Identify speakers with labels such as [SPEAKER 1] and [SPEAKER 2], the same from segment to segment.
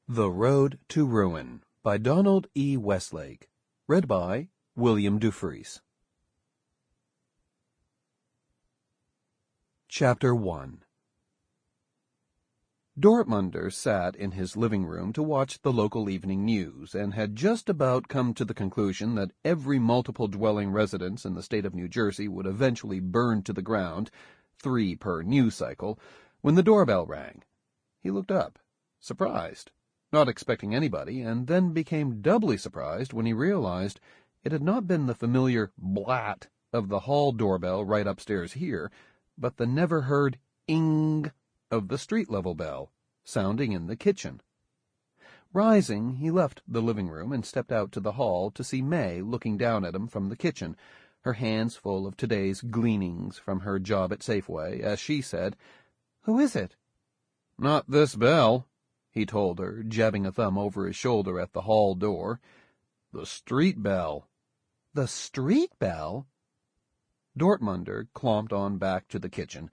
[SPEAKER 1] The Road to Ruin by Donald E. Westlake. Read by William Dufris. Chapter 1. Dortmunder sat in his living room to watch the local evening news, and had just about come to the conclusion that every multiple-dwelling residence in the state of New Jersey would eventually burn to the ground, 3 per news cycle, when the doorbell rang. He looked up, surprised, not expecting anybody, and then became doubly surprised when he realized it had not been the familiar blat of the hall doorbell right upstairs here, but the never-heard ing of the street-level bell, sounding in the kitchen. Rising, he left the living room and stepped out to the hall to see May looking down at him from the kitchen, her hands full of today's gleanings from her job at Safeway, as she said, "Who is it?" "Not this bell," he told her, jabbing a thumb over his shoulder at the hall door. "The street bell." "The street bell?" Dortmunder clomped on back to the kitchen,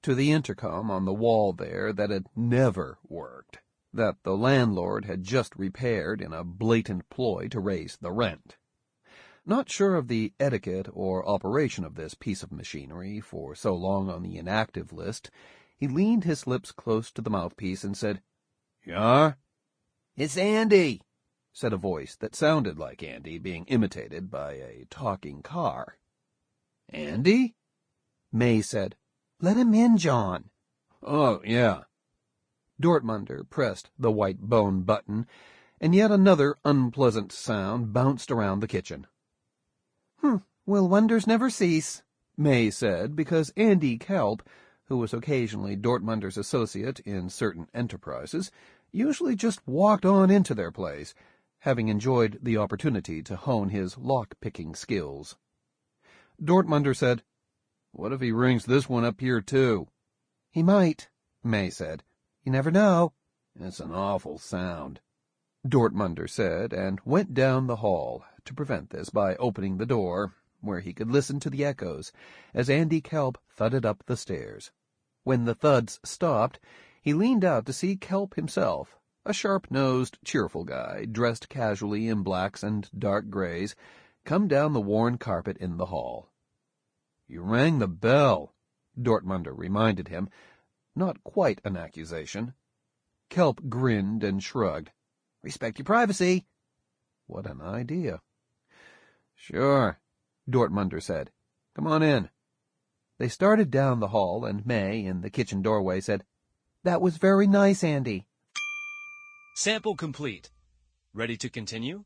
[SPEAKER 1] to the intercom on the wall there that had never worked, that the landlord had just repaired in a blatant ploy to raise the rent. Not sure of the etiquette or operation of this piece of machinery, for so long on the inactive list, he leaned his lips close to the mouthpiece and said, "Yeah?" "It's Andy," said a voice that sounded like Andy being imitated by a talking car. "Andy?" May said, "Let him in, John." "Oh, yeah." Dortmunder pressed the white bone button, and yet another unpleasant sound bounced around the kitchen. Will wonders never cease," May said, because Andy Kelp, who was occasionally Dortmunder's associate in certain enterprises, usually just walked on into their place, having enjoyed the opportunity to hone his lock-picking skills. Dortmunder said, "What if he rings this one up here, too?" "He might," May said. "You never know." "It's an awful sound," Dortmunder said, and went down the hall to prevent this by opening the door, where he could listen to the echoes as Andy Kelp thudded up the stairs. When the thuds stopped, he leaned out to see Kelp himself, a sharp-nosed, cheerful guy, dressed casually in blacks and dark grays, come down the worn carpet in the hall. "You rang the bell," Dortmunder reminded him, not quite an accusation. Kelp grinned and shrugged. "Respect your privacy." What an idea. "Sure," Dortmunder said. "Come on in." They started down the hall, and May, in the kitchen doorway, said, "That was very nice, Andy."
[SPEAKER 2] Sample complete. Ready to continue?